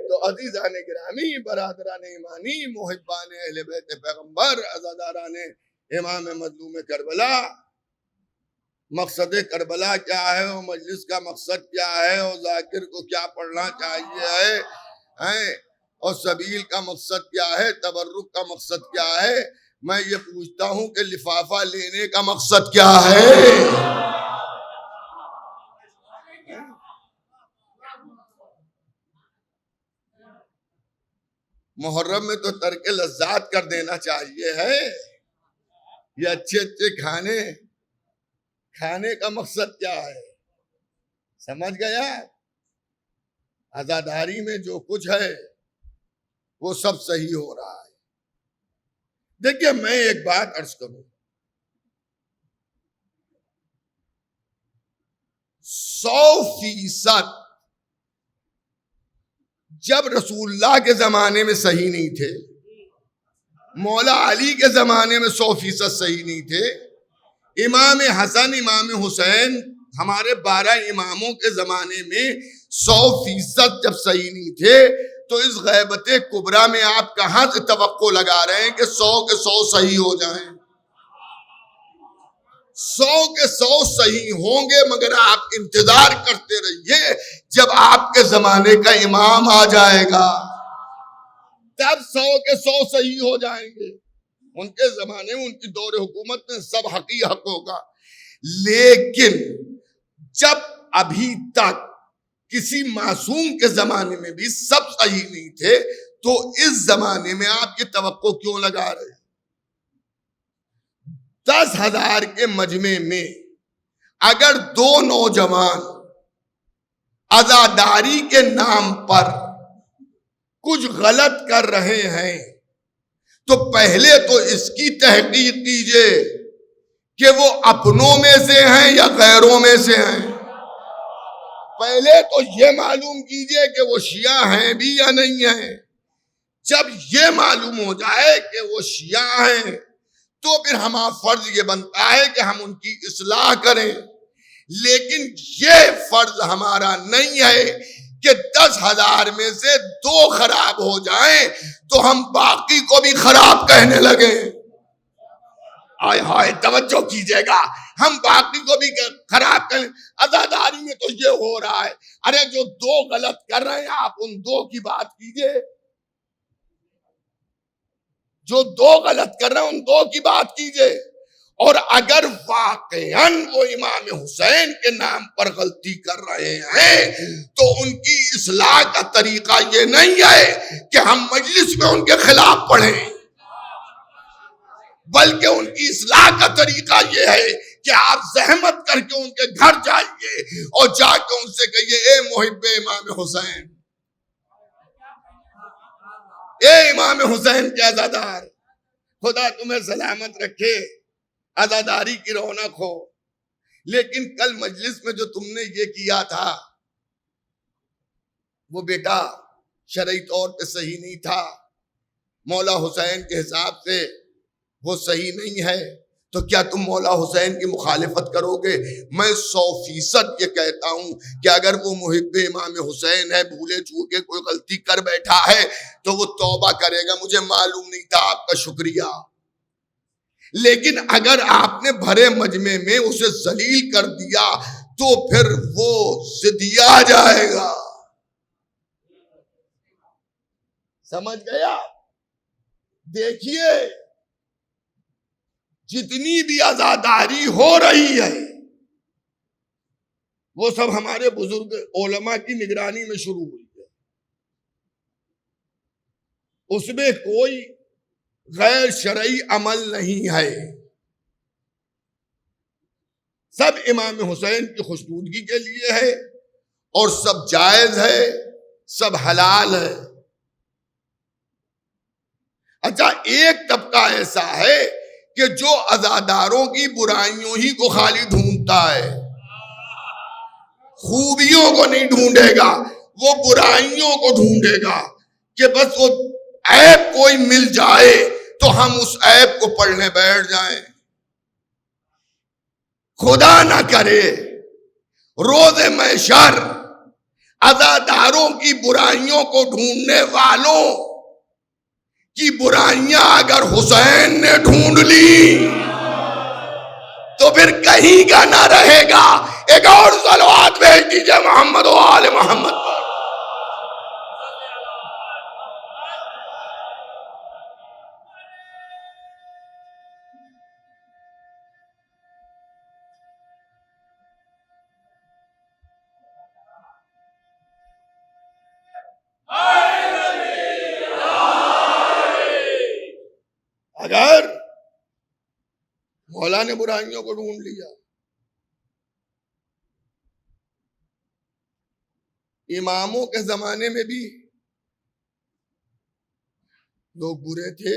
تو عزیزان گرامی، برادران ایمانی، محبان اہل بیت پیغمبر، عزاداران امام مظلوم کربلا، مقصد کربلا کیا ہے، اور مجلس کا مقصد کیا ہے، اور ذاکر کو کیا پڑھنا چاہیے ہے، اور سبیل کا مقصد کیا ہے، تبرک کا مقصد کیا ہے؟ میں یہ پوچھتا ہوں کہ لفافہ لینے کا مقصد کیا ہے؟ محرم میں تو ترک لذات کر دینا چاہیے ہے۔ یہ اچھے اچھے کھانے کا مقصد کیا ہے؟ سمجھ گیا؟ عزاداری میں جو کچھ ہے وہ سب صحیح ہو رہا ہے۔ دیکھیے میں ایک بات عرض کروں، 100% جب رسول اللہ کے زمانے میں صحیح نہیں تھے، مولا علی کے زمانے میں 100% صحیح نہیں تھے، امام حسن امام حسین ہمارے 12 اماموں کے زمانے میں 100% جب صحیح نہیں تھے، تو اس غیبت کبریٰ میں آپ کہاں سے توقع لگا رہے ہیں کہ 100 کے 100 صحیح ہو جائیں؟ 100 کے 100 صحیح ہوں گے، مگر آپ انتظار کرتے رہیے جب آپ کے زمانے کا امام آ جائے گا تب 100 کے 100 صحیح ہو جائیں گے۔ ان کے زمانے میں، ان کی دور حکومت میں سب حق ہوگا، لیکن جب ابھی تک کسی معصوم کے زمانے میں بھی سب صحیح نہیں تھے، تو اس زمانے میں آپ یہ توقع کیوں لگا رہے ہیں؟ 10,000 کے مجمع میں اگر 2 نوجوان عزاداری کے نام پر کچھ غلط کر رہے ہیں تو پہلے تو اس کی تحقیق کیجئے کہ وہ اپنوں میں سے ہیں یا غیروں میں سے ہیں۔ پہلے تو یہ معلوم کیجئے کہ وہ شیعہ ہیں بھی یا نہیں ہیں. جب یہ معلوم ہو جائے کہ وہ شیعہ ہیں تو پھر ہمارا فرض یہ بنتا ہے کہ ہم ان کی اصلاح کریں. لیکن یہ فرض ہمارا نہیں ہے کہ 10,000 میں سے 2 خراب ہو جائیں تو ہم باقی کو بھی خراب کہنے لگیں. آئے ہائے توجہ کیجئے گا, ہم باقی کو بھی خراب کریں. عزاداری میں تو یہ ہو رہا ہے. ارے جو 2 غلط کر رہے ہیں آپ ان 2 کی بات کیجئے. جو 2 غلط کر رہے ہیں ان 2 کی بات کیجئے. اور اگر واقعاً وہ امام حسین کے نام پر غلطی کر رہے ہیں تو ان کی اصلاح کا طریقہ یہ نہیں ہے کہ ہم مجلس میں ان کے خلاف پڑھیں, بلکہ ان کی اصلاح کا طریقہ یہ ہے کہ آپ زحمت کر کے ان کے گھر جائیے اور جا کے ان سے کہیے اے محب امام حسین, اے امام حسین کے عزادار, خدا تمہیں سلامت رکھے, عزاداری کی رونق ہو. لیکن کل مجلس میں جو تم نے یہ کیا تھا وہ بیٹا شرعی طور پہ صحیح نہیں تھا. مولا حسین کے حساب سے وہ صحیح نہیں ہے. تو کیا تم مولا حسین کی مخالفت کرو گے؟ میں 100% یہ کہتا ہوں کہ اگر وہ محب امام حسین ہے, بھولے چوکے کوئی غلطی کر بیٹھا ہے تو وہ توبہ کرے گا. مجھے معلوم نہیں تھا, آپ کا شکریہ. لیکن اگر آپ نے بھرے مجمع میں اسے ذلیل کر دیا تو پھر وہ ضدیا جائے گا. سمجھ گیا؟ دیکھیے جتنی بھی عزاداری ہو رہی ہے وہ سب ہمارے بزرگ علماء کی نگرانی میں شروع ہوئی ہے. اس میں کوئی غیر شرعی عمل نہیں ہے. سب امام حسین کی خوشنودگی کے لیے ہے اور سب جائز ہے, سب حلال ہے. اچھا, ایک طبقہ ایسا ہے کہ جو عزاداروں کی برائیوں ہی کو خالی ڈھونڈتا ہے, خوبیوں کو نہیں ڈھونڈے گا, وہ برائیوں کو ڈھونڈے گا کہ بس وہ عیب کوئی مل جائے تو ہم اس عیب کو پڑھنے بیٹھ جائیں. خدا نہ کرے روز محشر عزاداروں کی برائیوں کو ڈھونڈنے والوں کی برائیاں اگر حسین نے ڈھونڈ لی تو پھر کہیں کا نہ رہے گا. ایک اور صلوات بھیج دیجئے محمد و آل محمد پر. اگر مولا نے برائیوں کو ڈھونڈ لیا, اماموں کے زمانے میں بھی لوگ برے تھے,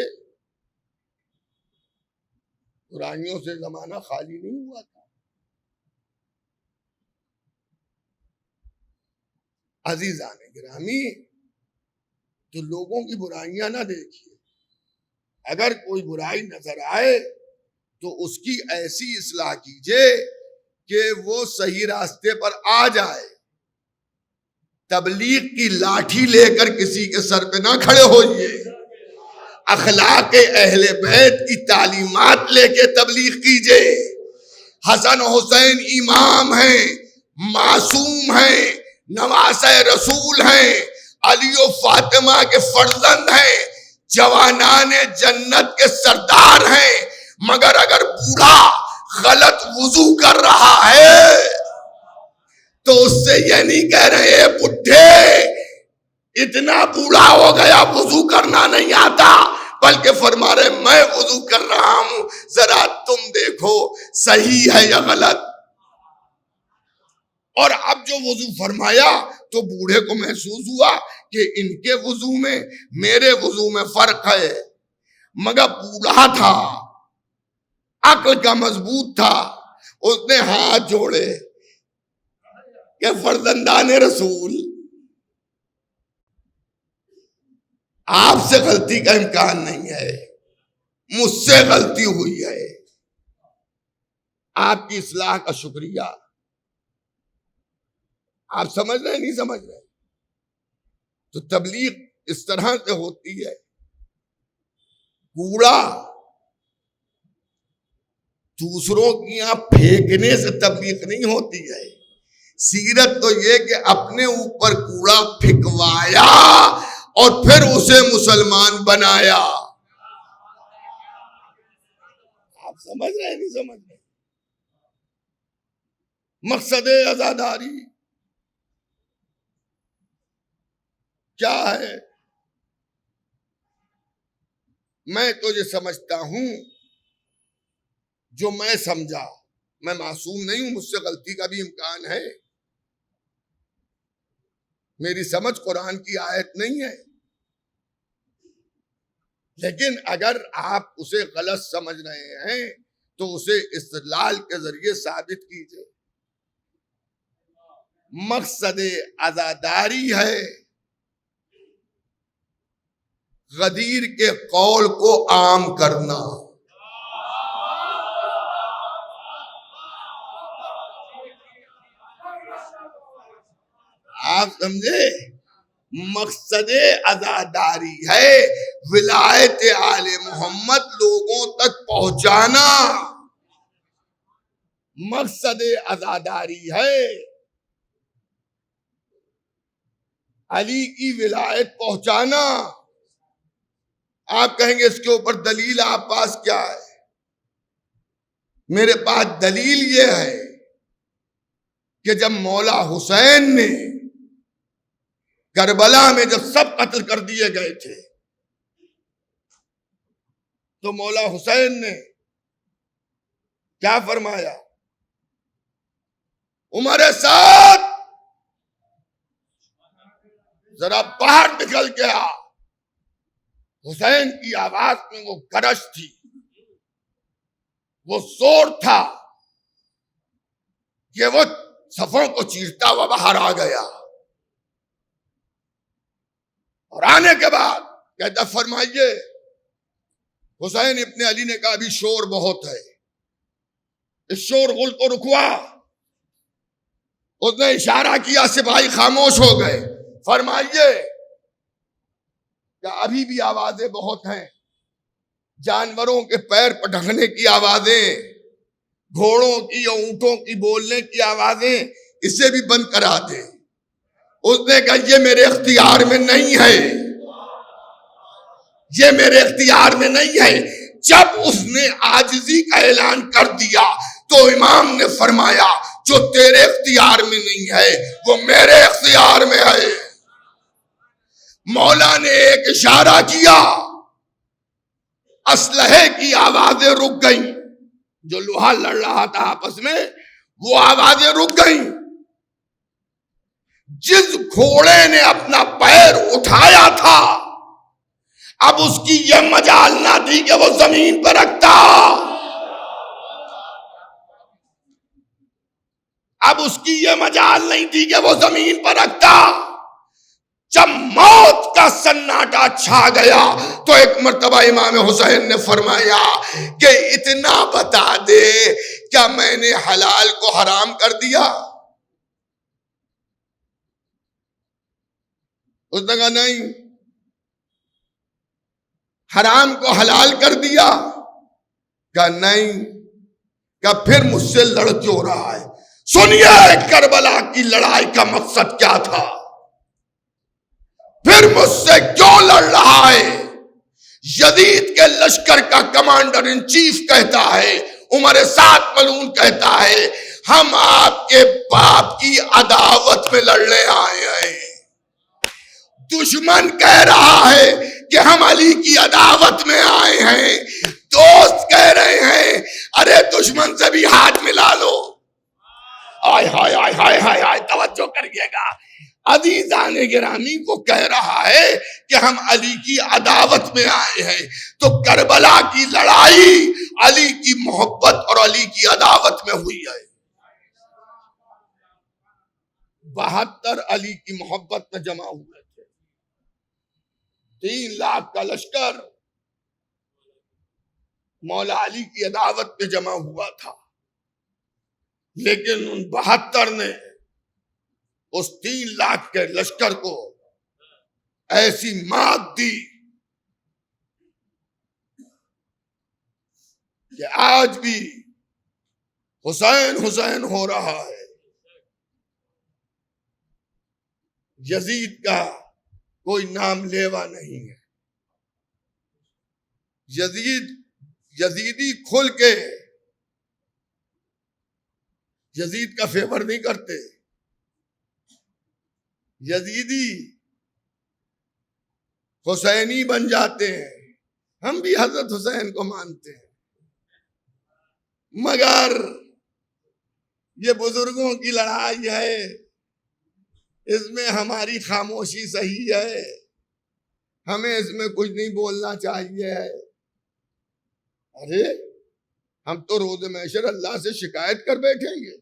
برائیوں سے زمانہ خالی نہیں ہوا تھا. عزیزان گرامی, تو لوگوں کی برائیاں نہ دیکھیے. اگر کوئی برائی نظر آئے تو اس کی ایسی اصلاح کیجئے کہ وہ صحیح راستے پر آ جائے. تبلیغ کی لاٹھی لے کر کسی کے سر پہ نہ کھڑے ہوئیے. اخلاق اہل بیت کی تعلیمات لے کے تبلیغ کیجئے. حسن حسین امام ہیں, معصوم ہیں, نواسہ رسول ہیں, علی و فاطمہ کے فرزند ہیں, جوانان جنت کے سردار ہیں. مگر اگر بوڑھا غلط وضو کر رہا ہے تو اس سے یہ نہیں کہہ رہے بڈھے اتنا بوڑھا ہو گیا وضو کرنا نہیں آتا, بلکہ فرما رہے میں وضو کر رہا ہوں, ذرا تم دیکھو صحیح ہے یا غلط. اور اب جو وضو فرمایا تو بوڑھے کو محسوس ہوا کہ ان کے وضو میں میرے وضو میں فرق ہے. مگر بوڑھا تھا, عقل کا مضبوط تھا, اس نے ہاتھ جوڑے, کہ فرزندان رسول آپ سے غلطی کا امکان نہیں ہے، مجھ سے غلطی ہوئی ہے، آپ کی اصلاح کا شکریہ۔ آپ سمجھ رہے نہیں سمجھ رہے؟ تو تبلیغ اس طرح سے ہوتی ہے۔ کوڑا دوسروں کی یہاں پھینکنے سے تبلیغ نہیں ہوتی ہے، سیرت تو یہ کہ اپنے اوپر کوڑا پھینکوایا اور پھر اسے مسلمان بنایا۔ آپ سمجھ رہے نہیں سمجھ رہے؟ مقصد عزاداری کیا ہے؟ میں تو یہ سمجھتا ہوں، جو میں سمجھا، میں معصوم نہیں ہوں، مجھ سے غلطی کا بھی امکان ہے، میری سمجھ قرآن کی آیت نہیں ہے، لیکن اگر آپ اسے غلط سمجھ رہے ہیں تو اسے استدلال کے ذریعے ثابت کیجئے۔ مقصد عزاداری ہے غدیر کے قول کو عام کرنا۔ آپ سمجھے؟ مقصد عزاداری ہے ولایت آل محمد لوگوں تک پہنچانا۔ مقصد عزاداری ہے علی کی ولایت پہنچانا۔ آپ کہیں گے اس کے اوپر دلیل آپ پاس کیا ہے؟ میرے پاس دلیل یہ ہے کہ جب مولا حسین نے کربلا میں جب سب قتل کر دیے گئے تھے تو مولا حسین نے کیا فرمایا؟ عمر سعد ذرا باہر نکل کے آ۔ حسین کی آواز میں وہ گرج تھی، وہ زور تھا کہ وہ صفوں کو چیرتا ہوا باہر آ گیا، اور آنے کے بعد کہتا فرمائیے، حسین ابن علی نے کہا ابھی شور بہت ہے، اس شور غل کو رکوا۔ اس نے اشارہ کیا، سپاہی خاموش ہو گئے۔ فرمائیے کہ ابھی بھی آوازیں بہت ہیں، جانوروں کے پیر پٹکنے کی آوازیں، گھوڑوں کی یا اونٹوں کی بولنے کی آوازیں، اسے بھی بند کرا دے۔ اس نے کہا یہ میرے اختیار میں نہیں ہے، یہ میرے اختیار میں نہیں ہے۔ جب اس نے عاجزی کا اعلان کر دیا تو امام نے فرمایا جو تیرے اختیار میں نہیں ہے وہ میرے اختیار میں ہے۔ مولا نے ایک اشارہ کیا، اسلحے کی آوازیں رک گئیں، جو لوہا لڑ رہا تھا آپس میں وہ آوازیں رک گئیں۔ جس گھوڑے نے اپنا پیر اٹھایا تھا اب اس کی یہ مجال نہ تھی کہ وہ زمین پر رکھتا، اب اس کی یہ مجال نہیں تھی کہ وہ زمین پر رکھتا۔ جب موت کا سناٹا چھا گیا تو ایک مرتبہ امام حسین نے فرمایا کہ اتنا بتا دے کیا میں نے حلال کو حرام کر دیا؟ اس نے کہا نہیں۔ حرام کو حلال کر دیا؟ کہا نہیں۔ کہا پھر مجھ سے لڑ کیوں رہا ہے؟ سنیے کربلا کی لڑائی کا مقصد کیا تھا، پھر مجھ سے کیوں لڑ رہا ہے؟ یزید کے لشکر کا کمانڈر ان چیف کہتا ہے، عمر سعد ملعون کہتا ہے ہم آپ کے باپ کی عداوت میں لڑنے آئے ہیں۔ دشمن کہہ رہا ہے کہ ہم علی کی عداوت میں آئے ہیں، دوست کہہ رہے ہیں ارے دشمن سے بھی ہاتھ ملا لو۔ آئے ہائے ہائے ہائے ہائے ہائے، توجہ کریے گا، عزیزان گرامی کو کہہ رہا ہے کہ ہم علی کی عداوت میں آئے ہیں۔ تو کربلا کی لڑائی علی کی محبت اور علی کی عداوت میں ہوئی ہے۔ 72 علی کی محبت میں جمع ہوئے تھے. 3 لاکھ کا لشکر مولا علی کی عداوت پہ جمع ہوا تھا، لیکن ان 72 نے اس 3 لاکھ کے لشکر کو ایسی مات دی کہ آج بھی حسین حسین ہو رہا ہے. یزید کا کوئی نام لیوا نہیں ہے. یزیدی کھل کے یزید کا فیور نہیں کرتے. یزیدی حسینی بن جاتے ہیں. ہم بھی حضرت حسین کو مانتے ہیں، مگر یہ بزرگوں کی لڑائی ہے، اس میں ہماری خاموشی صحیح ہے، ہمیں اس میں کچھ نہیں بولنا چاہیے. ارے ہم تو روز محشر اللہ سے شکایت کر بیٹھیں گے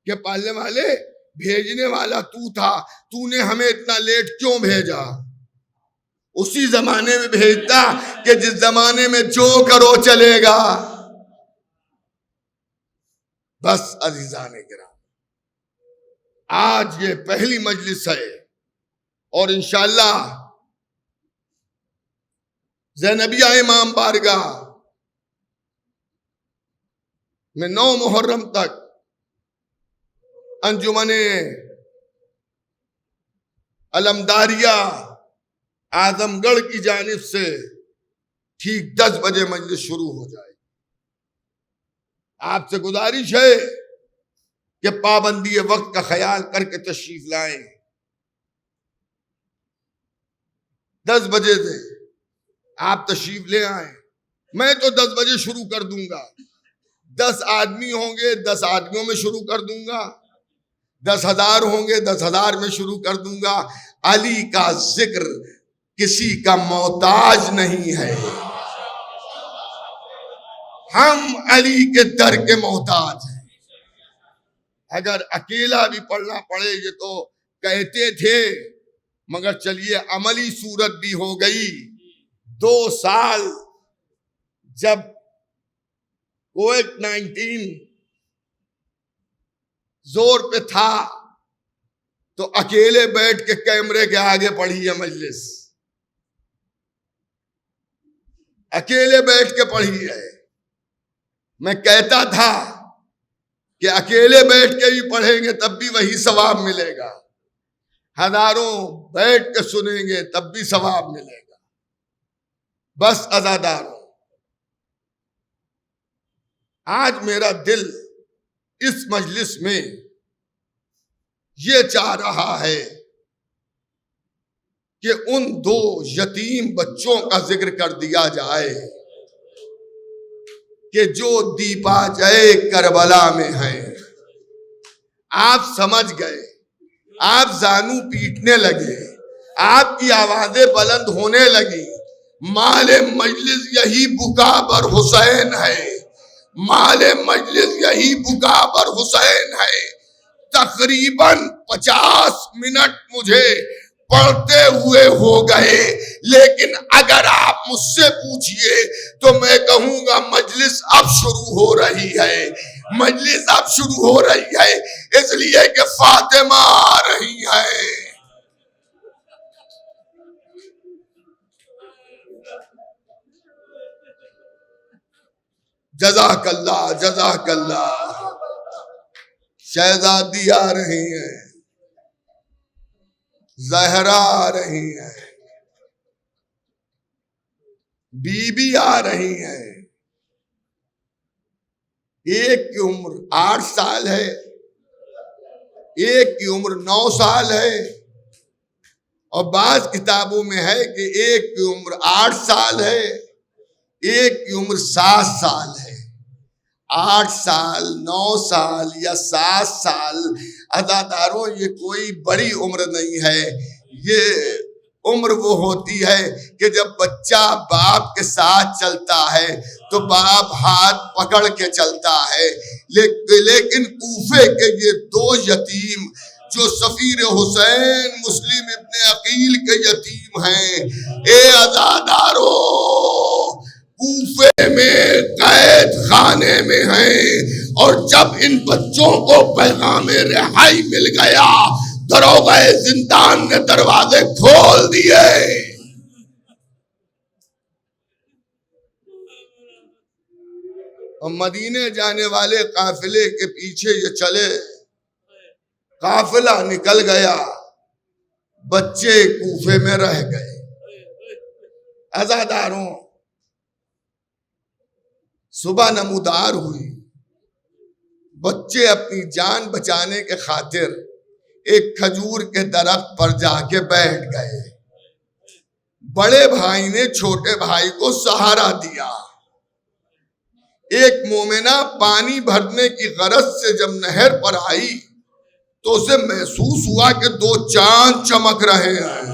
کہ پالنے والے، بھیجنے والا تو تھا، تو نے ہمیں اتنا لیٹ کیوں بھیجا؟ اسی زمانے میں بھیجتا کہ جس زمانے میں جو کرو چلے گا. بس عزیزان کرام، آج یہ پہلی مجلس ہے اور انشاءاللہ زینبیہ امام بارگاہ میں 9 محرم تک انجمن علمداریہ اعظم گڑھ کی جانب سے ٹھیک 10 بجے مجلس شروع ہو جائے. آپ سے گزارش ہے کہ پابندی وقت کا خیال کر کے تشریف لائیں. 10 بجے سے آپ تشریف لے آئیں. میں تو 10 بجے شروع کر دوں گا. 10 آدمی ہوں گے 10 آدمیوں میں شروع کر دوں گا. 10,000 ہوں گے 10,000 میں شروع کر دوں گا. علی کا ذکر کسی کا محتاج نہیں ہے. ہم علی کے در کے محتاج ہیں. اگر اکیلا بھی پڑھنا پڑے یہ تو کہتے تھے، مگر چلیے عملی صورت بھی ہو گئی. 2 سال جب کووڈ-19 زور پہ تھا تو اکیلے بیٹھ کے کیمرے کے آگے پڑھی ہے مجلس، اکیلے بیٹھ کے پڑھی ہے. میں کہتا تھا کہ اکیلے بیٹھ کے بھی پڑھیں گے تب بھی وہی ثواب ملے گا، ہزاروں بیٹھ کے سنیں گے تب بھی ثواب ملے گا. بس عزاداروں، آج میرا دل اس مجلس میں یہ چاہ رہا ہے کہ ان 2 یتیم بچوں کا ذکر کر دیا جائے کہ جو دیپا جائے کربلا میں ہیں. آپ سمجھ گئے، آپ زانو پیٹنے لگے، آپ کی آوازیں بلند ہونے لگی. مال مجلس یہی بکا بر حسین ہے، مال مجلس یہی بکا بر حسین ہے. تقریباً 50 منٹ مجھے پڑھتے ہوئے ہو گئے، لیکن اگر آپ مجھ سے پوچھئے تو میں کہوں گا مجلس اب شروع ہو رہی ہے، مجلس اب شروع ہو رہی ہے، اس لیے کہ فاطمہ آ رہی ہے. جزاک اللہ جزاک اللہ. شہزادی آ رہی ہیں، زہرا آ رہی ہیں، بی بی آ رہی ہیں. ایک کی عمر 8 سال ہے، ایک کی عمر 9 سال ہے، اور بعض کتابوں میں ہے کہ ایک کی عمر 8 سال ہے، ایک کی عمر 7 سال ہے. 8 سال 9 سال یا 7 سال عزاداروں یہ کوئی بڑی عمر نہیں ہے. یہ عمر وہ ہوتی ہے کہ جب بچہ باپ کے ساتھ چلتا ہے تو باپ ہاتھ پکڑ کے چلتا ہے. لیکن کوفے کے یہ 2 یتیم جو سفیر حسین مسلم ابن عقیل کے یتیم ہیں، اے عزادارو کوفے میں قید خانے میں ہیں، اور جب ان بچوں کو پیغام رہائی مل گیا دروغہ زندان نے دروازے کھول دیے۔ اور مدینے جانے والے قافلے کے پیچھے یہ چلے، قافلہ نکل گیا، بچے کوفے میں رہ گئے۔ عزاداروں، صبح نمودار ہوئی، بچے اپنی جان بچانے کے خاطر ایک کھجور کے درخت پر جا کے بیٹھ گئے۔ بڑے بھائی نے چھوٹے بھائی کو سہارا دیا۔ ایک مومنہ پانی بھرنے کی غرض سے جب نہر پر آئی تو اسے محسوس ہوا کہ دو چاند چمک رہے ہیں،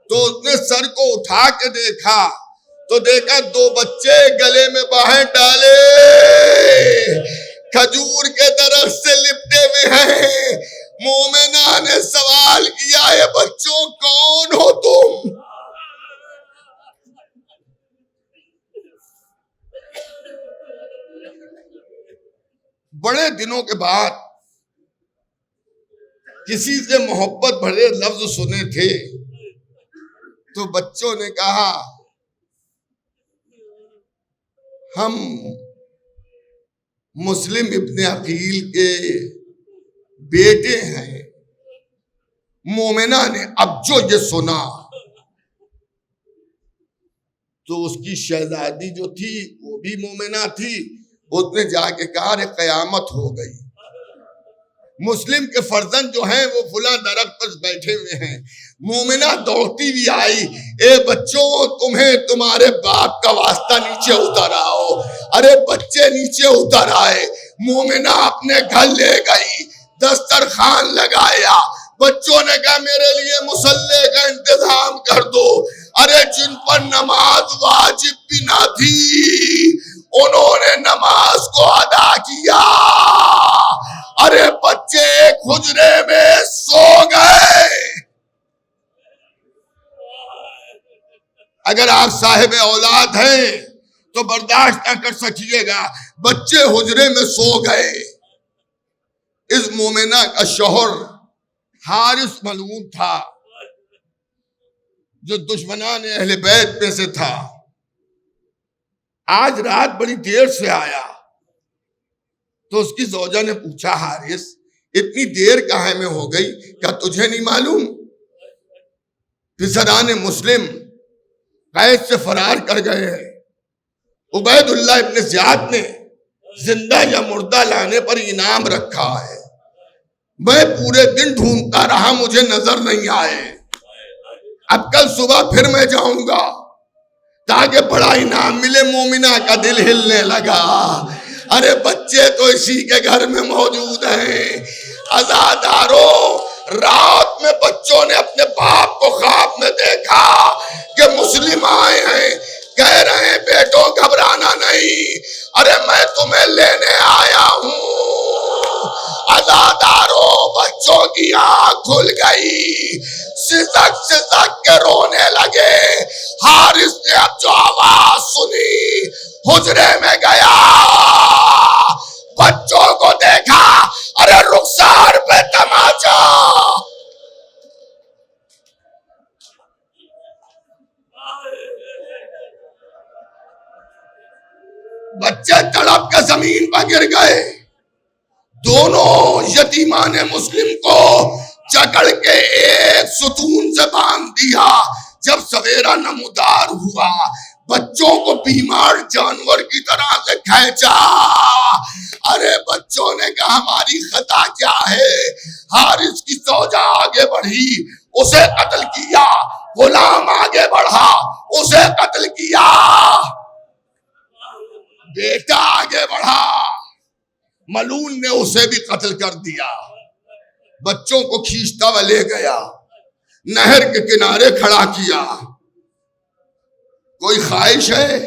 تو اس نے سر کو اٹھا کے دیکھا تو دیکھا دو بچے گلے میں باہیں ڈالے کھجور کے درخت سے لپٹے ہوئے ہیں۔ مومنہ نے سوال کیا، اے بچوں کون ہو تم؟ بڑے دنوں کے بعد کسی سے محبت بھرے لفظ سنے تھے تو بچوں نے کہا ہم مسلم ابن عقیل کے بیٹے ہیں۔ مومنہ نے اب جو یہ سنا تو اس کی شہزادی جو تھی وہ بھی مومنہ تھی، اس نے جا کے کہا رے قیامت ہو گئی، مسلم کے فرزند جو ہیں وہ فلاں درخت پر بیٹھے ہوئے ہیں۔ مومنہ دوڑتی بھی آئی، اے بچوں تمہیں تمہارے باپ کا واسطہ نیچے اتر آؤ۔ ارے بچے نیچے اتر آئے، مومنہ اپنے گھر لے گئی، دسترخوان لگایا، بچوں نے کہا میرے لیے مصلی کا انتظام کر دو۔ ارے جن پر نماز واجب بھی نہ تھی انہوں نے نماز کو ادا کیا۔ ارے بچے ایک حجرے میں سو گئے۔ اگر آپ صاحب اولاد ہیں تو برداشت نہ کر سکیے گا، بچے حجرے میں سو گئے۔ اس مومنہ کا شوہر حارث ملعون تھا جو دشمنان اہل بیت میں سے تھا۔ آج رات بڑی دیر سے آیا تو اس کی زوجہ نے پوچھا، حارث اتنی دیر کہاں میں ہو گئی، کیا تجھے نہیں معلوم پسران مسلم قید سے فرار کر گئے ہیں؟ عبید اللہ ابن زیاد نے زندہ یا مردہ لانے پر انعام رکھا ہے۔ میں پورے دن ڈھونڈتا رہا، مجھے نظر نہیں آئے۔ اب کل صبح پھر میں جاؤں گا تاکہ بڑا انعام ملے۔ مومنہ کا دل ہلنے لگا، ارے بچے تو اسی کے گھر میں موجود ہیں۔ عزادارو، رات میں بچوں نے اپنے باپ کو خواب میں دیکھا کہ مسلم آئے ہیں، کہہ رہے ہیں بیٹوں گھبرانا نہیں، ارے میں تمہیں لینے آیا ہوں۔ عزادارو، بچوں کی آنکھ کھل گئی، سسک سسک کے رونے لگے۔ حارث نے اب جو آواز سنی حجرے میں گیا، بچوں کو دیکھا، ارے رخسار پہ تماچا۔ بچے تڑپ کے زمین پر گر گئے۔ دونوں یتیمان مسلم کو جکڑ کے ایک ستون سے باندھ دیا۔ جب سویرا نمودار ہوا، بچوں کو بیمار جانور کی طرح سے کھینچا۔ ارے بچوں نے کہا ہماری خطا کیا ہے؟ حارث کی زوجہ آگے بڑھی، اسے قتل کیا۔ غلام آگے بڑھا، اسے قتل کیا۔ بیٹا آگے بڑھا، ملعون نے اسے بھی قتل کر دیا۔ بچوں کو کھینچتا ہوا لے گیا، نہر کے کنارے کھڑا کیا۔ کوئی خواہش ہے؟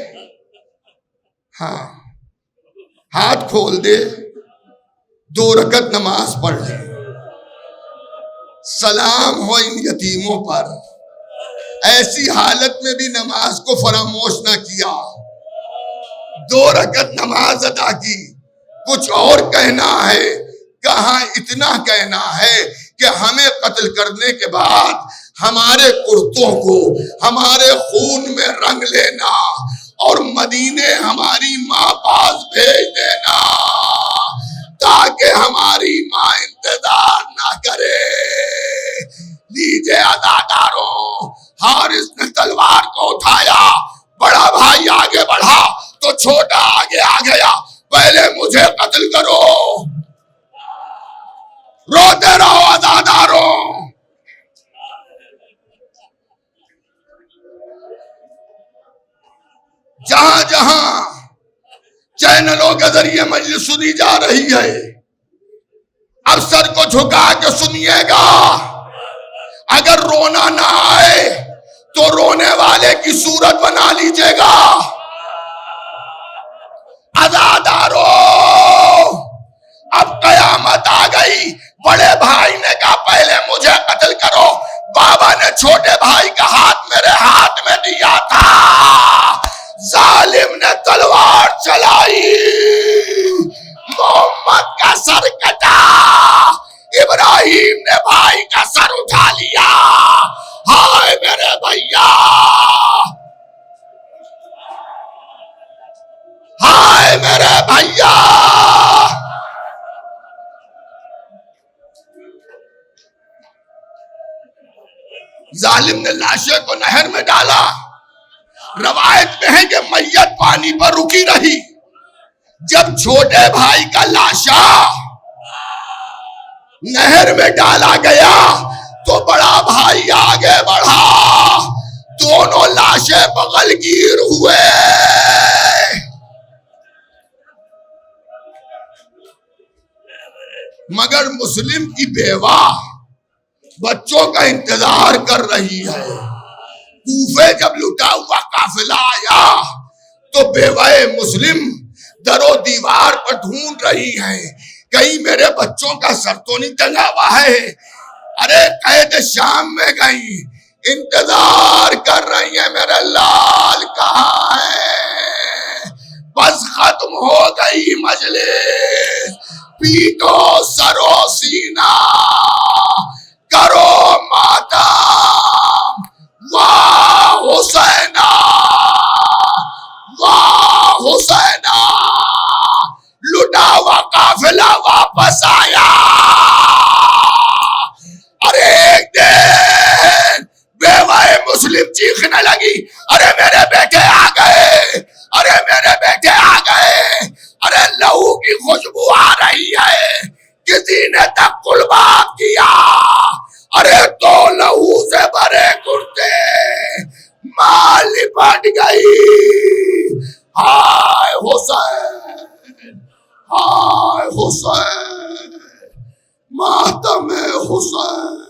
ہاں، ہاتھ کھول دے، 2 رکعت نماز پڑھ لے۔ سلام ہو ان یتیموں پر، ایسی حالت میں بھی نماز کو فراموش نہ کیا، 2 رکعت نماز ادا کی۔ کچھ اور کہنا ہے، کہاں اتنا کہنا ہے کہ ہمیں قتل کرنے کے بعد ہمارے کرتوں کو ہمارے خون میں رنگ لینا اور مدینے ہماری ماں پاس بھیج دینا تاکہ ہماری ماں انتظار نہ کرے۔ لیجے عزاداروں، حارث نے تلوار کو اٹھایا، بڑا بھائی آگے بڑھا تو چھوٹا آگے آ گیا، پہلے مجھے قتل کرو۔ روتے رہو عزاداروں۔ جہاں جہاں چینلوں کے ذریعے مجلس سنی جا رہی ہے، اب سر کو جھکا کے سنیے گا۔ اگر رونا نہ آئے تو رونے والے کی صورت بنا لیجیے گا۔ عزاداروں، اب قیامت آ گئی۔ بڑے بھائی نے کہا پہلے مجھے قتل کرو، بابا نے چھوٹے بھائی کا ہاتھ میرے ہاتھ میں دیا تھا، ظالم نے تلوار چلائی، محمد کا سر کٹا، ابراہیم نے بھائی کا سر اٹھا لیا۔ ہائے میرے بھیا، ہائے میرے بھیا۔ ظالم نے لاشے کو نہر میں ڈالا۔ روایت میں ہے کہ میت پانی پر رکی رہی۔ جب چھوٹے بھائی کا لاشا نہر میں ڈالا گیا تو بڑا بھائی آگے بڑھا، دونوں لاشیں بغل گیر ہوئے۔ مگر مسلم کی بیوہ بچوں کا انتظار کر رہی ہے۔ کوفے جب لٹا ہوا قافلہ آیا تو بیوہ مسلم در و دیوار پر ڈھونڈ رہی ہے، کہیں میرے بچوں کا سر تو نہیں ٹنگا ہوا ہے۔ ارے قید شام میں گئی، انتظار کر رہی ہے میرا لال کہاں ہے۔ بس ختم ہو گئی مجلس، پیٹو سرو سینہ، کرو ماتم، واہ حسینہ، واہ حسینہ۔ لٹا ہوا قافلہ واپس آیا۔ ارے ایک دن بیوہ مسلم چیخنے لگی، ارے میرے بیٹے آ گئے، ارے میرے بیٹے آ گئے، ارے لہو کی خوشبو آ رہی ہے، کسی نے تک قلباب کیا۔ ارے تو لہو سے بھرے کرتے، ماں لپٹ گئی۔ ہائے حسین، ہائے حسین، ماتم حسین۔